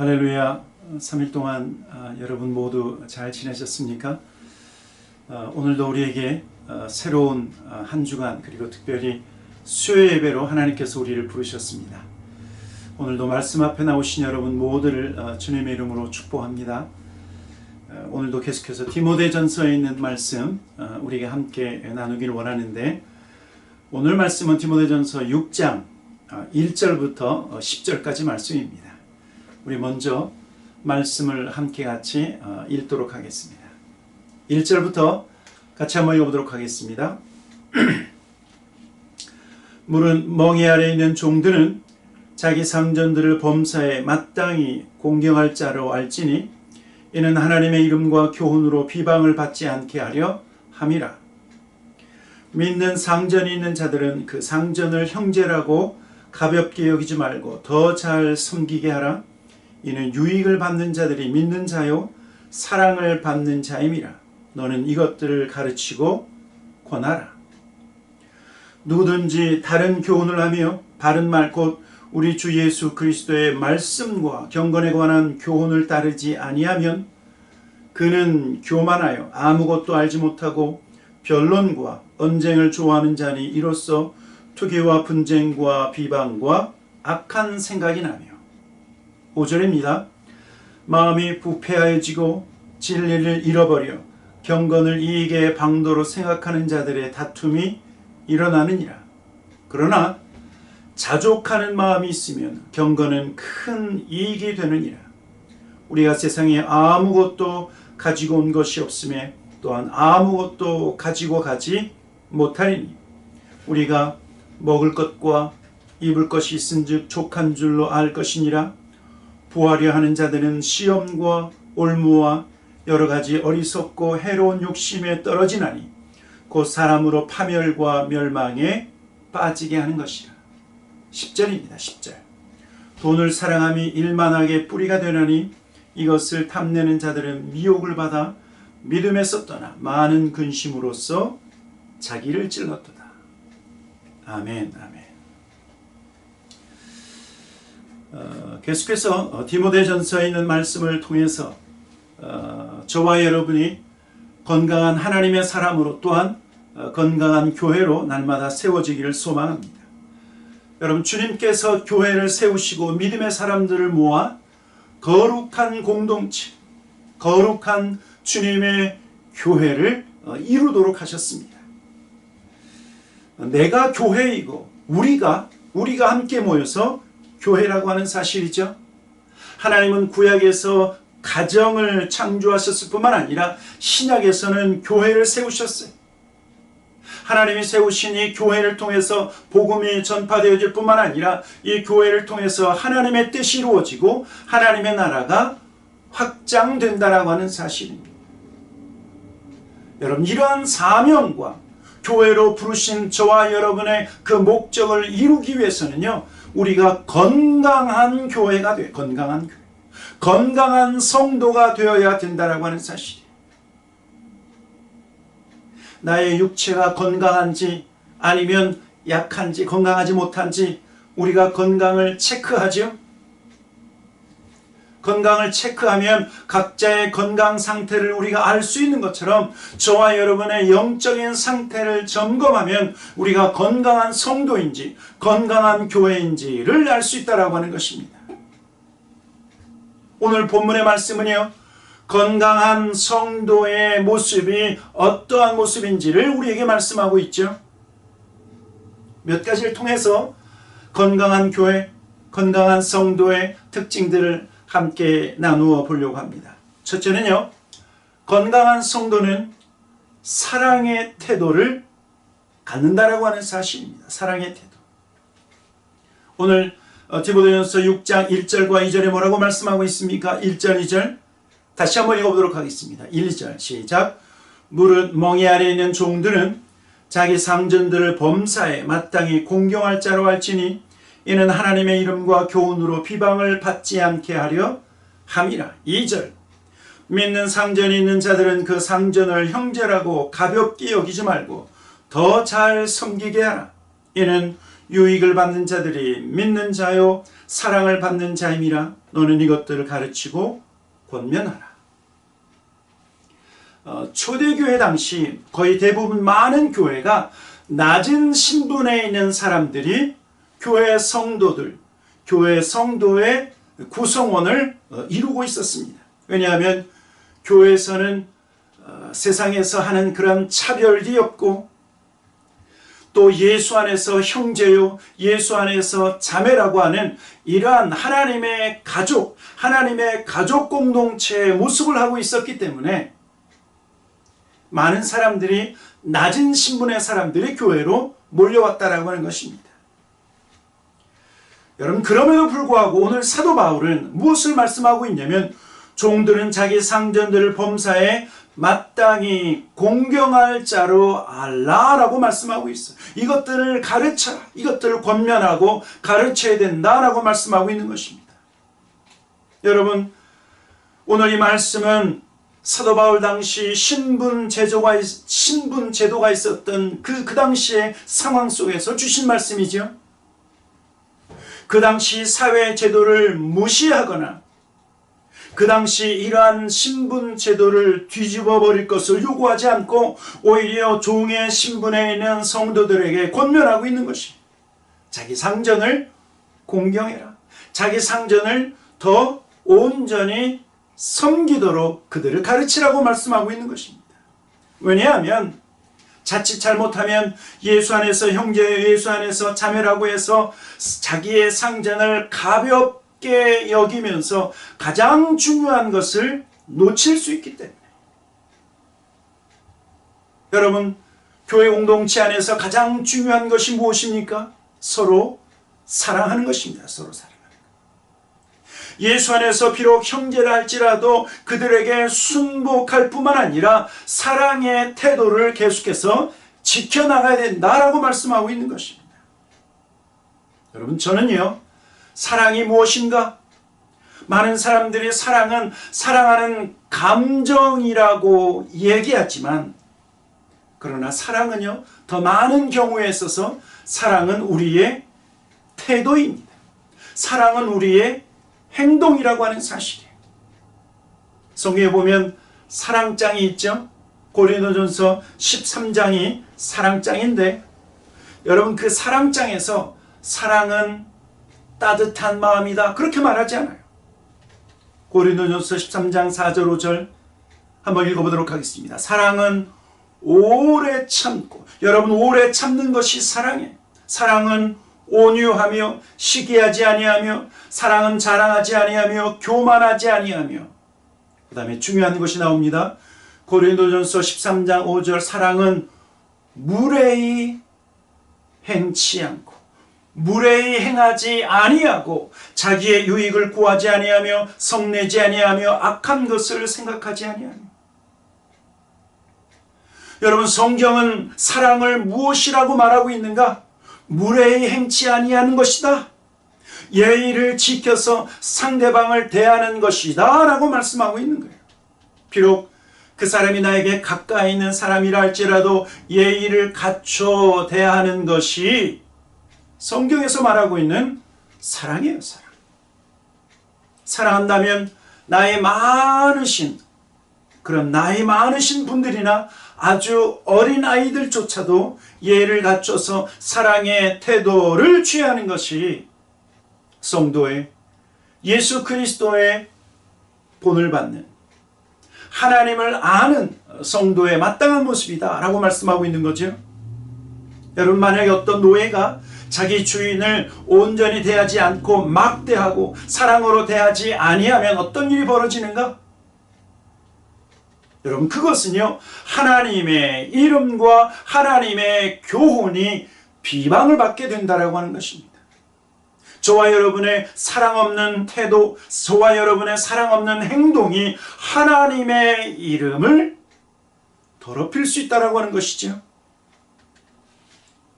할렐루야. 3일 동안 여러분 모두 잘 지내셨습니까? 오늘도 우리에게 새로운 한 주간 그리고 특별히 수요 예배로 하나님께서 우리를 부르셨습니다. 오늘도 말씀 앞에 나오신 여러분 모두를 주님의 이름으로 축복합니다. 오늘도 계속해서 디모데전서에 있는 말씀 우리가 함께 나누기를 원하는데, 오늘 말씀은 디모데전서 6장 1절부터 10절까지 말씀입니다. 우리 먼저 말씀을 함께 같이 읽도록 하겠습니다. 1절부터 같이 한번 읽어보도록 하겠습니다. 물은 멍에 아래 있는 종들은 자기 상전들을 범사에 마땅히 공경할 자로 알지니 이는 하나님의 이름과 교훈으로 비방을 받지 않게 하려 함이라. 믿는 상전이 있는 자들은 그 상전을 형제라고 가볍게 여기지 말고 더 잘 섬기게 하라. 이는 유익을 받는 자들이 믿는 자요 사랑을 받는 자임이라. 너는 이것들을 가르치고 권하라. 누구든지 다른 교훈을 하며 바른 말 곧 우리 주 예수 그리스도의 말씀과 경건에 관한 교훈을 따르지 아니하면 그는 교만하여 아무것도 알지 못하고 변론과 언쟁을 좋아하는 자니 이로써 투기와 분쟁과 비방과 악한 생각이 나며. 5절입니다. 마음이 부패하여지고 진리를 잃어버려 경건을 이익의 방도로 생각하는 자들의 다툼이 일어나느니라. 그러나 자족하는 마음이 있으면 경건은 큰 이익이 되느니라. 우리가 세상에 아무것도 가지고 온 것이 없음에 또한 아무것도 가지고 가지 못하리니 우리가 먹을 것과 입을 것이 있은즉 족한 줄로 알 것이니라. 부하려 하는 자들은 시험과 올무와 여러 가지 어리석고 해로운 욕심에 떨어지나니 곧 사람으로 파멸과 멸망에 빠지게 하는 것이라. 10절입니다. 10절. 돈을 사랑함이 일만하게 뿌리가 되나니 이것을 탐내는 자들은 미혹을 받아 믿음에서 떠나 많은 근심으로써 자기를 찔렀도다. 아멘. 아멘. 계속해서 디모데전서에 있는 말씀을 통해서 저와 여러분이 건강한 하나님의 사람으로 또한 건강한 교회로 날마다 세워지기를 소망합니다. 여러분, 주님께서 교회를 세우시고 믿음의 사람들을 모아 거룩한 공동체, 거룩한 주님의 교회를 이루도록 하셨습니다. 내가 교회이고 우리가 함께 모여서 교회라고 하는 사실이죠. 하나님은 구약에서 가정을 창조하셨을 뿐만 아니라 신약에서는 교회를 세우셨어요. 하나님이 세우신 이 교회를 통해서 복음이 전파되어질 뿐만 아니라 이 교회를 통해서 하나님의 뜻이 이루어지고 하나님의 나라가 확장된다라고 하는 사실입니다. 여러분, 이러한 사명과 교회로 부르신 저와 여러분의 그 목적을 이루기 위해서는요, 우리가 건강한 교회가 돼요. 건강한 교회. 건강한 성도가 되어야 된다라고 하는 사실이에요. 나의 육체가 건강한지 아니면 약한지 건강하지 못한지 우리가 건강을 체크하죠. 건강을 체크하면 각자의 건강 상태를 우리가 알 수 있는 것처럼 저와 여러분의 영적인 상태를 점검하면 우리가 건강한 성도인지 건강한 교회인지를 알 수 있다고 하는 것입니다. 오늘 본문의 말씀은요, 건강한 성도의 모습이 어떠한 모습인지를 우리에게 말씀하고 있죠. 몇 가지를 통해서 건강한 교회, 건강한 성도의 특징들을 함께 나누어 보려고 합니다. 첫째는요, 건강한 성도는 사랑의 태도를 갖는다라고 하는 사실입니다. 사랑의 태도. 오늘 디모데전서 6장 1절과 2절에 뭐라고 말씀하고 있습니까? 1절, 2절 다시 한번 읽어보도록 하겠습니다. 1, 2절 시작. 무릇 멍에 아래 있는 종들은 자기 상전들을 범사에 마땅히 공경할 자로 알지니 이는 하나님의 이름과 교훈으로 비방을 받지 않게 하려 함이라. 2절. 믿는 상전이 있는 자들은 그 상전을 형제라고 가볍게 여기지 말고 더 잘 섬기게 하라. 이는 유익을 받는 자들이 믿는 자요 사랑을 받는 자임이라. 너는 이것들을 가르치고 권면하라. 초대교회 당시 거의 대부분 많은 교회가 낮은 신분에 있는 사람들이 교회 성도들, 교회 성도의 구성원을 이루고 있었습니다. 왜냐하면 교회에서는 세상에서 하는 그런 차별이 없고 또 예수 안에서 형제요, 예수 안에서 자매라고 하는 이러한 하나님의 가족 공동체의 모습을 하고 있었기 때문에 많은 사람들이 낮은 신분의 사람들이 교회로 몰려왔다라고 하는 것입니다. 여러분, 그럼에도 불구하고 오늘 사도 바울은 무엇을 말씀하고 있냐면 종들은 자기 상전들을 범사에 마땅히 공경할 자로 알라라고 말씀하고 있어요. 이것들을 가르쳐라. 이것들을 권면하고 가르쳐야 된다라고 말씀하고 있는 것입니다. 여러분, 오늘 이 말씀은 사도 바울 당시 신분 제도가 있었던 그 당시의 상황 속에서 주신 말씀이죠. 그 당시 사회 제도를 무시하거나 그 당시 이러한 신분 제도를 뒤집어 버릴 것을 요구하지 않고 오히려 종의 신분에 있는 성도들에게 권면하고 있는 것이 자기 상전을 공경해라. 자기 상전을 더 온전히 섬기도록 그들을 가르치라고 말씀하고 있는 것입니다. 왜냐하면 자칫 잘못하면 예수 안에서 형제, 예수 안에서 자매라고 해서 자기의 상전을 가볍게 여기면서 가장 중요한 것을 놓칠 수 있기 때문에 여러분, 교회 공동체 안에서 가장 중요한 것이 무엇입니까? 서로 사랑하는 것입니다. 서로 사랑하는 것. 예수 안에서 비록 형제라 할지라도 그들에게 순복할 뿐만 아니라 사랑의 태도를 계속해서 지켜나가야 된다라고 말씀하고 있는 것입니다. 여러분, 저는요, 사랑이 무엇인가? 많은 사람들이 사랑은 사랑하는 감정이라고 얘기하지만 그러나 사랑은요, 더 많은 경우에 있어서 사랑은 우리의 태도입니다. 사랑은 우리의 행동이라고 하는 사실이에요. 성경에 보면 사랑장이 있죠. 고린도전서 13장이 사랑장인데 여러분, 그 사랑장에서 사랑은 따뜻한 마음이다 그렇게 말하지 않아요. 고린도전서 13장 4절 5절 한번 읽어보도록 하겠습니다. 사랑은 오래 참고, 여러분, 오래 참는 것이 사랑이에요. 사랑은 온유하며 시기하지 아니하며 사랑은 자랑하지 아니하며 교만하지 아니하며, 그 다음에 중요한 것이 나옵니다. 고린도전서 13장 5절 사랑은 무례히 행치 않고 무례히 행하지 아니하고 자기의 유익을 구하지 아니하며 성내지 아니하며 악한 것을 생각하지 아니하며. 여러분, 성경은 사랑을 무엇이라고 말하고 있는가? 무례히 행치 아니하는 것이다. 예의를 지켜서 상대방을 대하는 것이다 라고 말씀하고 있는 거예요. 비록 그 사람이 나에게 가까이 있는 사람이라 할지라도 예의를 갖춰 대하는 것이 성경에서 말하고 있는 사랑이에요. 사랑. 사랑한다면 나이 많으신 분들이나 아주 어린 아이들조차도 예의를 갖춰서 사랑의 태도를 취하는 것이 성도의 예수 그리스도의 본을 받는 하나님을 아는 성도의 마땅한 모습이다 라고 말씀하고 있는 거죠. 여러분, 만약에 어떤 노예가 자기 주인을 온전히 대하지 않고 막대하고 사랑으로 대하지 아니하면 어떤 일이 벌어지는가? 여러분, 그것은요, 하나님의 이름과 하나님의 교훈이 비방을 받게 된다라고 하는 것입니다. 저와 여러분의 사랑 없는 태도, 저와 여러분의 사랑 없는 행동이 하나님의 이름을 더럽힐 수 있다라고 하는 것이죠.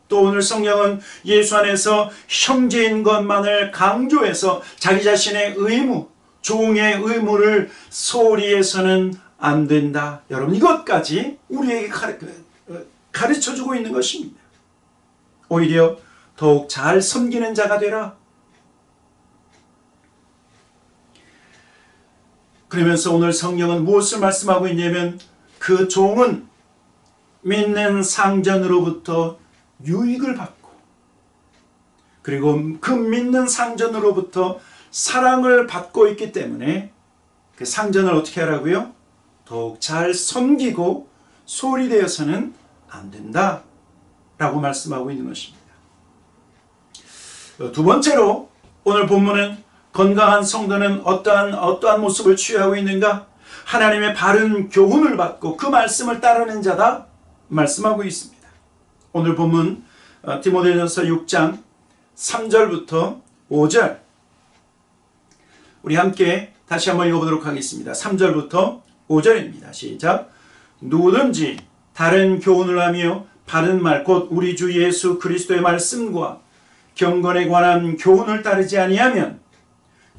또 오늘 성경은 예수 안에서 형제인 것만을 강조해서 자기 자신의 의무, 종의 의무를 소홀히 해서는 안 된다. 여러분, 이것까지 우리에게 가르쳐주고 있는 것입니다. 오히려 더 더욱 잘 섬기는 자가 되라. 그러면서 오늘 성경은 무엇을 말씀하고 있냐면 그 종은 믿는 상전으로부터 유익을 받고 그리고 그 믿는 상전으로부터 사랑을 받고 있기 때문에 그 상전을 어떻게 하라고요? 더욱 잘 섬기고 소홀히되어서는 안 된다 라고 말씀하고 있는 것입니다. 두 번째로 오늘 본문은 건강한 성도는 어떠한 모습을 취하고 있는가? 하나님의 바른 교훈을 받고 그 말씀을 따르는 자다 말씀하고 있습니다. 오늘 본문 디모데전서 6장 3절부터 5절 우리 함께 다시 한번 읽어보도록 하겠습니다. 3절부터 5절입니다. 시작. 누구든지 다른 교훈을 하며 바른 말 곧 우리 주 예수 그리스도의 말씀과 경건에 관한 교훈을 따르지 아니하면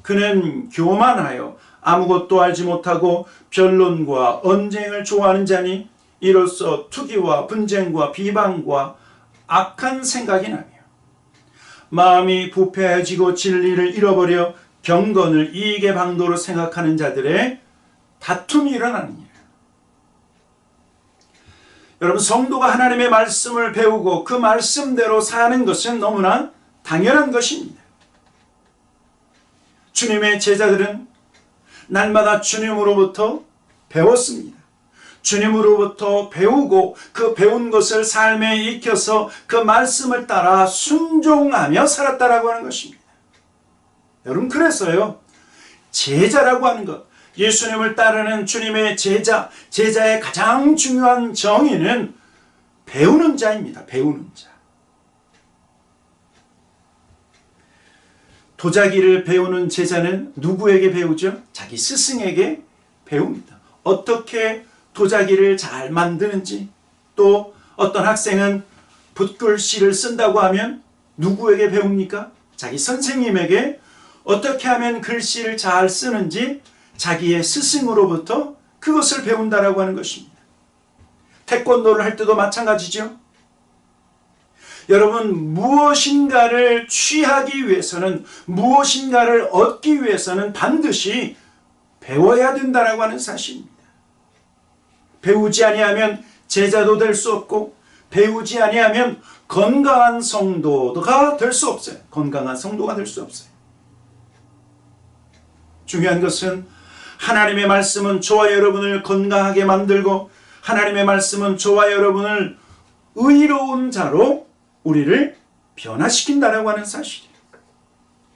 그는 교만하여 아무것도 알지 못하고 변론과 언쟁을 좋아하는 자니 이로써 투기와 분쟁과 비방과 악한 생각이 나며 마음이 부패해지고 진리를 잃어버려 경건을 이익의 방도로 생각하는 자들의 다툼이 일어나느니라. 여러분, 성도가 하나님의 말씀을 배우고 그 말씀대로 사는 것은 너무나 당연한 것입니다. 주님의 제자들은 날마다 주님으로부터 배웠습니다. 주님으로부터 배우고 그 배운 것을 삶에 익혀서 그 말씀을 따라 순종하며 살았다라고 하는 것입니다. 여러분, 그래서요, 제자라고 하는 것, 예수님을 따르는 주님의 제자의 가장 중요한 정의는 배우는 자입니다. 배우는 자. 도자기를 배우는 제자는 누구에게 배우죠? 자기 스승에게 배웁니다. 어떻게 도자기를 잘 만드는지, 또 어떤 학생은 붓글씨를 쓴다고 하면 누구에게 배웁니까? 자기 선생님에게 어떻게 하면 글씨를 잘 쓰는지 자기의 스승으로부터 그것을 배운다라고 하는 것입니다. 태권도를 할 때도 마찬가지죠. 여러분, 무엇인가를 취하기 위해서는, 무엇인가를 얻기 위해서는 반드시 배워야 된다라고 하는 사실입니다. 배우지 아니하면 제자도 될 수 없고, 배우지 아니하면 건강한 성도가 될 수 없어요. 건강한 성도가 될 수 없어요. 중요한 것은 하나님의 말씀은 저와 여러분을 건강하게 만들고, 하나님의 말씀은 저와 여러분을 의로운 자로 우리를 변화시킨다라고 하는 사실이에요.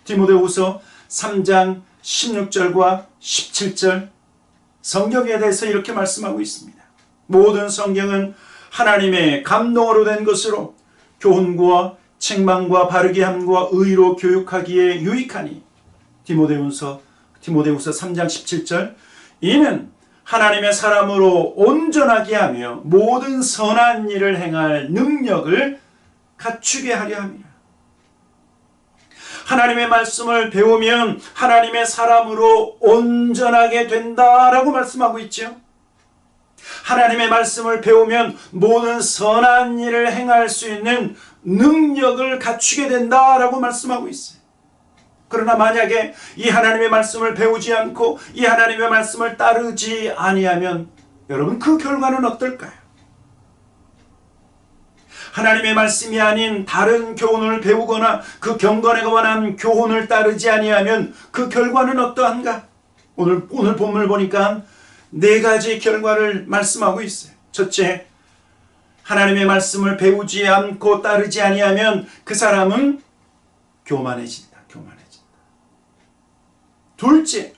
디모데후서 3장 16절과 17절 성경에 대해서 이렇게 말씀하고 있습니다. 모든 성경은 하나님의 감동으로 된 것으로 교훈과 책망과 바르게 함과 의로 교육하기에 유익하니 디모데후서 3장 17절 이는 하나님의 사람으로 온전하게 하며 모든 선한 일을 행할 능력을 갖추게 하려 함이라. 하나님의 말씀을 배우면 하나님의 사람으로 온전하게 된다라고 말씀하고 있죠. 하나님의 말씀을 배우면 모든 선한 일을 행할 수 있는 능력을 갖추게 된다라고 말씀하고 있어요. 그러나 만약에 이 하나님의 말씀을 배우지 않고 이 하나님의 말씀을 따르지 아니하면 여러분, 그 결과는 어떨까요? 하나님의 말씀이 아닌 다른 교훈을 배우거나 그 경건에 관한 교훈을 따르지 아니하면 그 결과는 어떠한가? 오늘 본문을 보니까 4가지 결과를 말씀하고 있어요. 첫째, 하나님의 말씀을 배우지 않고 따르지 아니하면 그 사람은 교만해진다. 둘째,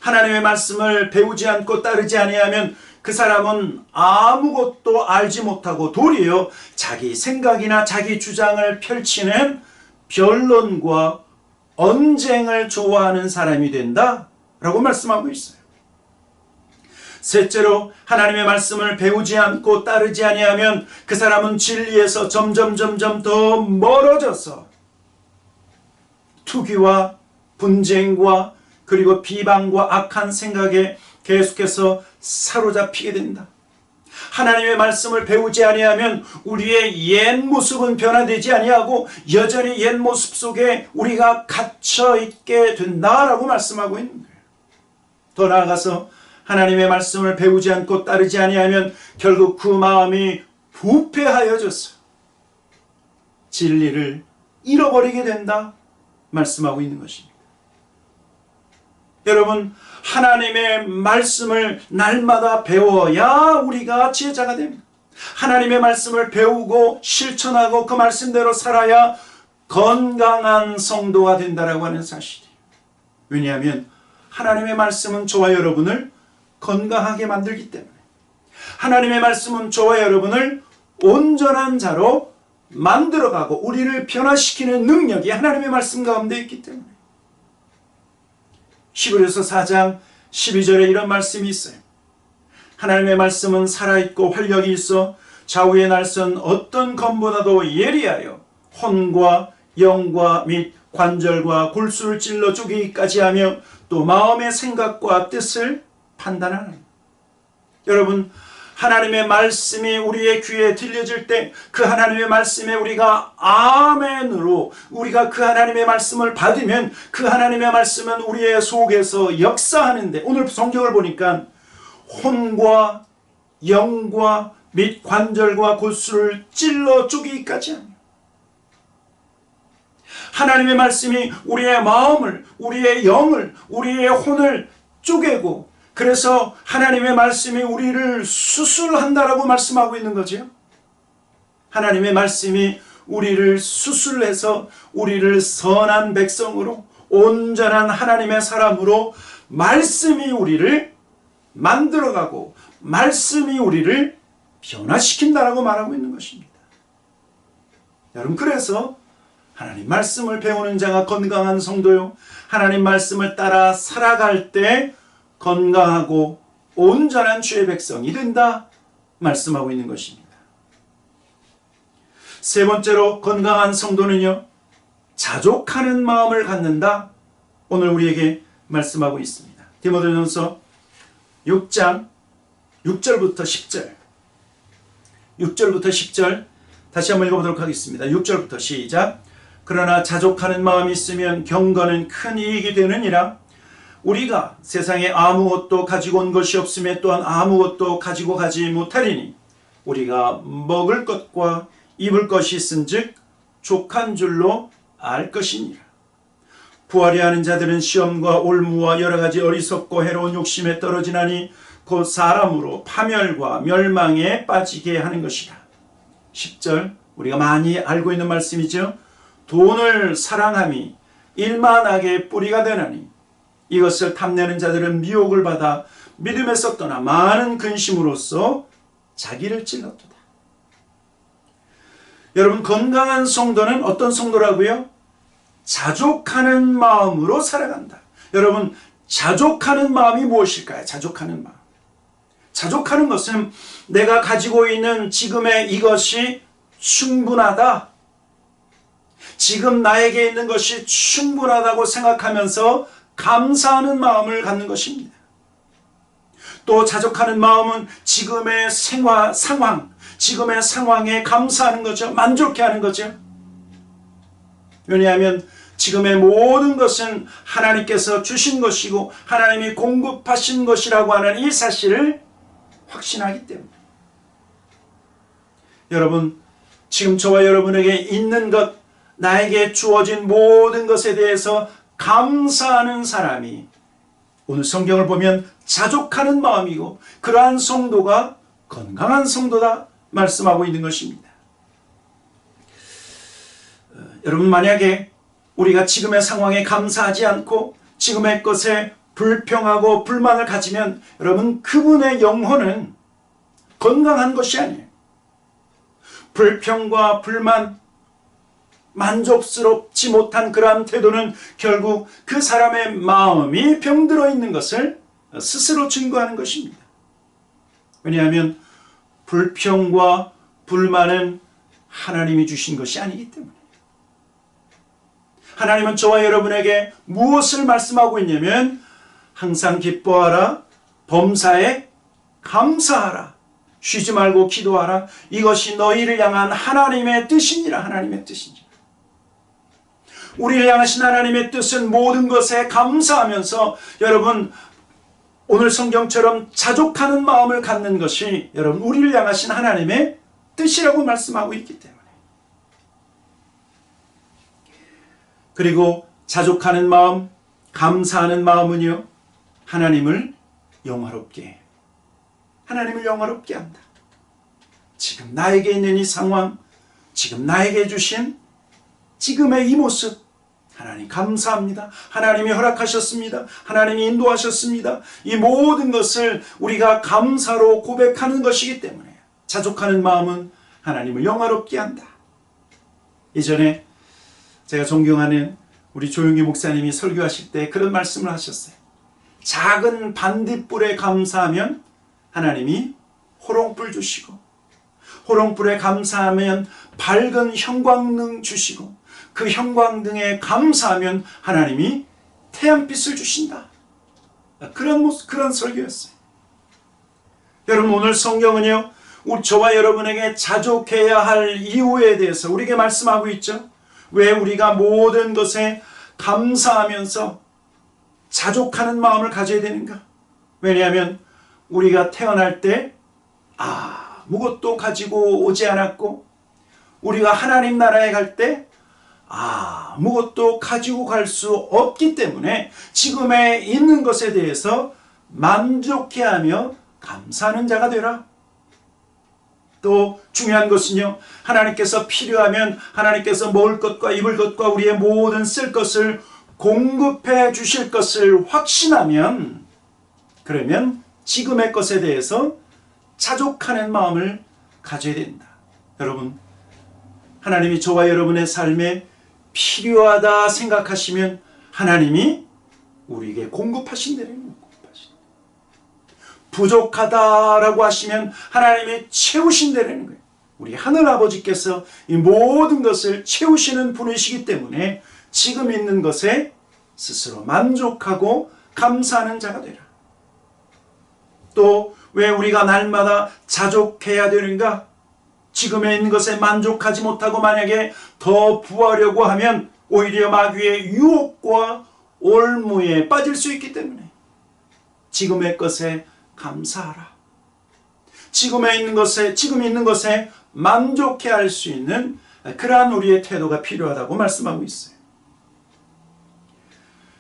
하나님의 말씀을 배우지 않고 따르지 아니하면 그 사람은 아무것도 알지 못하고 도리어 자기 생각이나 자기 주장을 펼치는 변론과 언쟁을 좋아하는 사람이 된다라고 말씀하고 있어요. 셋째로, 하나님의 말씀을 배우지 않고 따르지 아니하면 그 사람은 진리에서 점점 더 멀어져서 투기와 분쟁과 그리고 비방과 악한 생각에 계속해서 사로잡히게 된다. 하나님의 말씀을 배우지 아니하면 우리의 옛 모습은 변화되지 아니하고 여전히 옛 모습 속에 우리가 갇혀 있게 된다라고 말씀하고 있는 거예요. 더 나아가서 하나님의 말씀을 배우지 않고 따르지 아니하면 결국 그 마음이 부패하여져서 진리를 잃어버리게 된다 말씀하고 있는 것입니다. 여러분, 하나님의 말씀을 날마다 배워야 우리가 지혜자가 됩니다. 하나님의 말씀을 배우고 실천하고 그 말씀대로 살아야 건강한 성도가 된다라고 하는 사실이에요. 왜냐하면 하나님의 말씀은 저와 여러분을 건강하게 만들기 때문에, 하나님의 말씀은 저와 여러분을 온전한 자로 만들어가고 우리를 변화시키는 능력이 하나님의 말씀 가운데 있기 때문에, 히브리서 4장 12절에 이런 말씀이 있어요. 하나님의 말씀은 살아있고 활력이 있어 좌우의 날선 어떤 검보다도 예리하여 혼과 영과 및 관절과 골수를 찔러 쪼개기까지 하며 또 마음의 생각과 뜻을 판단하는. 여러분, 하나님의 말씀이 우리의 귀에 들려질 때 그 하나님의 말씀에 우리가 아멘으로 우리가 그 하나님의 말씀을 받으면 그 하나님의 말씀은 우리의 속에서 역사하는데, 오늘 성경을 보니까 혼과 영과 및 관절과 골수를 찔러 쪼개기까지 합니다. 하나님의 말씀이 우리의 마음을, 우리의 영을, 우리의 혼을 쪼개고, 그래서 하나님의 말씀이 우리를 수술한다라고 말씀하고 있는 거죠. 하나님의 말씀이 우리를 수술해서 우리를 선한 백성으로, 온전한 하나님의 사람으로 말씀이 우리를 만들어가고 말씀이 우리를 변화시킨다라고 말하고 있는 것입니다. 여러분, 그래서 하나님 말씀을 배우는 자가 건강한 성도요, 하나님 말씀을 따라 살아갈 때 건강하고 온전한 주의 백성이 된다 말씀하고 있는 것입니다. 세 번째로, 건강한 성도는요, 자족하는 마음을 갖는다. 오늘 우리에게 말씀하고 있습니다. 디모데전서 6장 6절부터 10절, 6절부터 10절 다시 한번 읽어보도록 하겠습니다. 6절부터 시작. 그러나 자족하는 마음이 있으면 경건은 큰 이익이 되느니라. 우리가 세상에 아무것도 가지고 온 것이 없으며 또한 아무것도 가지고 가지 못하리니 우리가 먹을 것과 입을 것이 있은즉 족한 줄로 알 것이니라. 부하려 하는 자들은 시험과 올무와 여러 가지 어리석고 해로운 욕심에 떨어지나니 곧 사람으로 파멸과 멸망에 빠지게 하는 것이라. 10절, 우리가 많이 알고 있는 말씀이죠. 돈을 사랑함이 일만하게 뿌리가 되나니 이것을 탐내는 자들은 미혹을 받아 믿음에서 떠나 많은 근심으로써 자기를 찔렀도다. 여러분, 건강한 성도는 어떤 성도라고요? 자족하는 마음으로 살아간다. 여러분, 자족하는 마음이 무엇일까요? 자족하는 마음. 자족하는 것은 내가 가지고 있는 지금의 이것이 충분하다. 지금 나에게 있는 것이 충분하다고 생각하면서 감사하는 마음을 갖는 것입니다. 또 자족하는 마음은 지금의 상황, 지금의 상황에 감사하는 거죠. 만족해하는 거죠. 왜냐하면 지금의 모든 것은 하나님께서 주신 것이고 하나님이 공급하신 것이라고 하는 이 사실을 확신하기 때문에. 여러분, 지금 저와 여러분에게 있는 것, 나에게 주어진 모든 것에 대해서 감사하는 사람이 오늘 성경을 보면 자족하는 마음이고, 그러한 성도가 건강한 성도다 말씀하고 있는 것입니다. 여러분, 만약에 우리가 지금의 상황에 감사하지 않고 지금의 것에 불평하고 불만을 가지면 여러분, 그분의 영혼은 건강한 것이 아니에요. 불평과 불만, 만족스럽지 못한 그러한 태도는 결국 그 사람의 마음이 병들어 있는 것을 스스로 증거하는 것입니다. 왜냐하면 불평과 불만은 하나님이 주신 것이 아니기 때문에. 하나님은 저와 여러분에게 무엇을 말씀하고 있냐면 항상 기뻐하라, 범사에 감사하라 쉬지 말고 기도하라. 이것이 너희를 향한 하나님의 뜻이니라. 하나님의 뜻이니라. 우리를 향하신 하나님의 뜻은 모든 것에 감사하면서 여러분 오늘 성경처럼 자족하는 마음을 갖는 것이 여러분 우리를 향하신 하나님의 뜻이라고 말씀하고 있기 때문에, 그리고 자족하는 마음, 감사하는 마음은요 하나님을 영화롭게 해요. 하나님을 영화롭게 한다. 지금 나에게 있는 이 상황, 지금 나에게 주신 지금의 이 모습, 하나님 감사합니다. 하나님이 허락하셨습니다. 하나님이 인도하셨습니다. 이 모든 것을 우리가 감사로 고백하는 것이기 때문에 자족하는 마음은 하나님을 영화롭게 한다. 이전에 제가 존경하는 우리 조용기 목사님이 설교하실 때 그런 말씀을 하셨어요. 작은 반딧불에 감사하면 하나님이 호롱불 주시고, 호롱불에 감사하면 밝은 형광등 주시고, 그 형광등에 감사하면 하나님이 태양빛을 주신다. 그런 설교였어요. 여러분 오늘 성경은요 저와 여러분에게 자족해야 할 이유에 대해서 우리에게 말씀하고 있죠. 왜 우리가 모든 것에 감사하면서 자족하는 마음을 가져야 되는가? 왜냐하면 우리가 태어날 때 아무것도 가지고 오지 않았고, 우리가 하나님 나라에 갈 때 아무것도 가지고 갈 수 없기 때문에 지금에 있는 것에 대해서 만족해하며 감사하는 자가 되라. 또 중요한 것은요, 하나님께서 필요하면 하나님께서 먹을 것과 입을 것과 우리의 모든 쓸 것을 공급해 주실 것을 확신하면, 그러면 지금의 것에 대해서 자족하는 마음을 가져야 된다. 여러분, 하나님이 저와 여러분의 삶에 필요하다 생각하시면 하나님이 우리에게 공급하신다는 거예요. 부족하다라고 하시면 하나님이 채우신다는 거예요. 우리 하늘 아버지께서 이 모든 것을 채우시는 분이시기 때문에 지금 있는 것에 스스로 만족하고 감사하는 자가 되라. 또 왜 우리가 날마다 자족해야 되는가? 지금에 있는 것에 만족하지 못하고 만약에 더 부하려고 하면 오히려 마귀의 유혹과 올무에 빠질 수 있기 때문에 지금의 것에 감사하라. 지금 있는 것에 만족해 할 수 있는 그러한 우리의 태도가 필요하다고 말씀하고 있어요.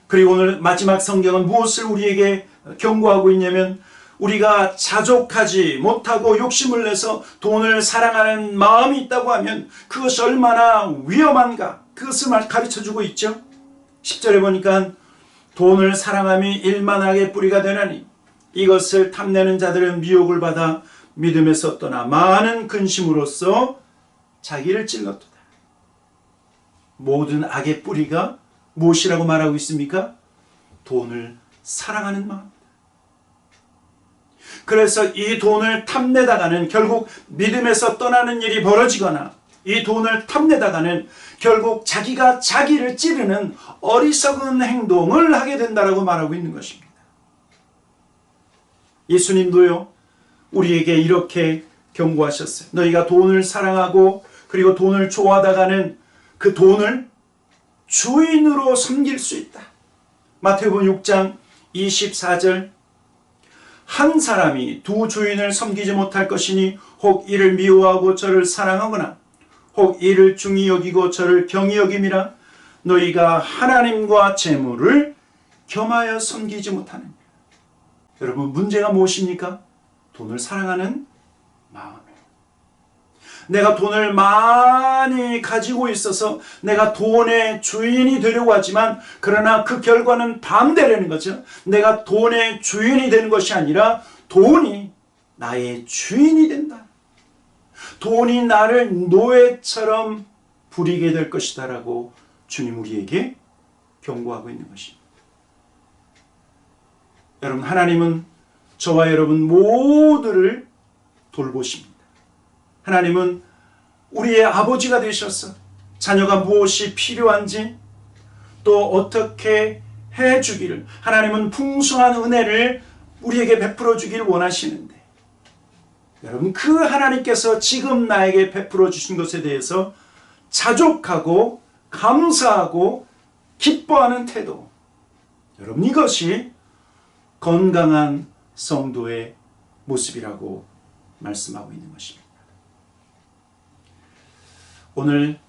그리고 오늘 마지막 성경은 무엇을 우리에게 경고하고 있냐면, 우리가 자족하지 못하고 욕심을 내서 돈을 사랑하는 마음이 있다고 하면 그것이 얼마나 위험한가, 그것을 가르쳐주고 있죠. 10절에 보니까 돈을 사랑함이 일만하게 뿌리가 되나니 이것을 탐내는 자들은 미혹을 받아 믿음에서 떠나 많은 근심으로써 자기를 찔렀도다. 모든 악의 뿌리가 무엇이라고 말하고 있습니까? 돈을 사랑하는 마음. 그래서 이 돈을 탐내다가는 결국 믿음에서 떠나는 일이 벌어지거나, 이 돈을 탐내다가는 결국 자기가 자기를 찌르는 어리석은 행동을 하게 된다라고 말하고 있는 것입니다. 예수님도요 우리에게 이렇게 경고하셨어요. 너희가 돈을 사랑하고 그리고 돈을 좋아하다가는 그 돈을 주인으로 섬길 수 있다. 마태복음 6장 24절, 한 사람이 두 주인을 섬기지 못할 것이니 혹 이를 미워하고 저를 사랑하거나 혹 이를 중히 여기고 저를 경히 여김이라. 너희가 하나님과 재물을 겸하여 섬기지 못하느냐. 여러분 문제가 무엇입니까? 돈을 사랑하는 마음이에요. 내가 돈을 많이 가지고 있어서 내가 돈의 주인이 되려고 하지만, 그러나 그 결과는 반대라는 거죠. 내가 돈의 주인이 되는 것이 아니라 돈이 나의 주인이 된다. 돈이 나를 노예처럼 부리게 될 것이다 라고 주님 우리에게 경고하고 있는 것입니다. 여러분, 하나님은 저와 여러분 모두를 돌보십니다. 하나님은 우리의 아버지가 되셔서 자녀가 무엇이 필요한지 또 어떻게 해주기를, 하나님은 풍성한 은혜를 우리에게 베풀어 주기를 원하시는데, 여러분, 그 하나님께서 지금 나에게 베풀어 주신 것에 대해서 자족하고 감사하고 기뻐하는 태도, 여러분, 이것이 건강한 성도의 모습이라고 말씀하고 있는 것입니다. 오늘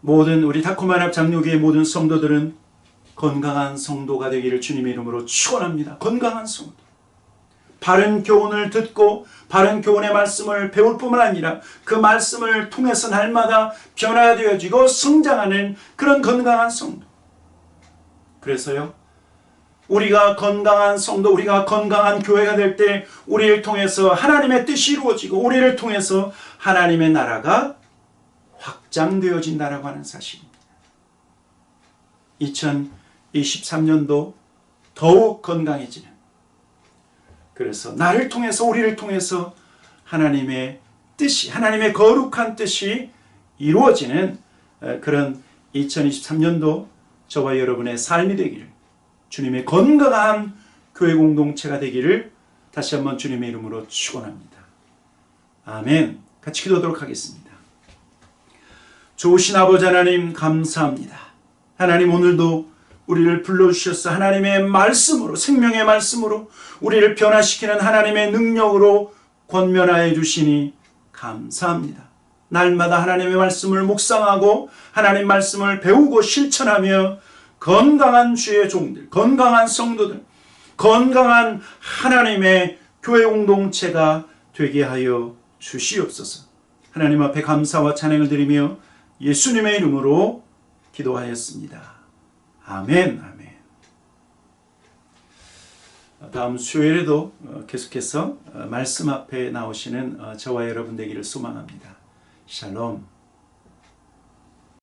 모든 우리 다코마납 장로교의 모든 성도들은 건강한 성도가 되기를 주님의 이름으로 축원합니다. 건강한 성도, 바른 교훈을 듣고 바른 교훈의 말씀을 배울 뿐만 아니라 그 말씀을 통해서 날마다 변화되어지고 성장하는 그런 건강한 성도. 그래서요, 우리가 건강한 성도, 우리가 건강한 교회가 될 때 우리를 통해서 하나님의 뜻이 이루어지고 우리를 통해서 하나님의 나라가 확장되어진다라고 하는 사실입니다. 2023년도 더욱 건강해지는, 그래서 나를 통해서 우리를 통해서 하나님의 뜻이, 하나님의 거룩한 뜻이 이루어지는 그런 2023년도 저와 여러분의 삶이 되기를, 주님의 건강한 교회 공동체가 되기를 다시 한번 주님의 이름으로 축원합니다. 아멘. 같이 기도하도록 하겠습니다. 좋으신 아버지 하나님, 감사합니다. 하나님, 오늘도 우리를 불러주셔서 하나님의 말씀으로, 생명의 말씀으로 우리를 변화시키는 하나님의 능력으로 권면하여 주시니 감사합니다. 날마다 하나님의 말씀을 묵상하고 하나님 말씀을 배우고 실천하며 건강한 주의 종들, 건강한 성도들, 건강한 하나님의 교회 공동체가 되게 하여 주시옵소서. 하나님 앞에 감사와 찬양을 드리며 예수님의 이름으로 기도하였습니다. 아멘, 아멘. 다음 수요일에도 계속해서 말씀 앞에 나오시는 저와 여러분 되기를 소망합니다. 샬롬.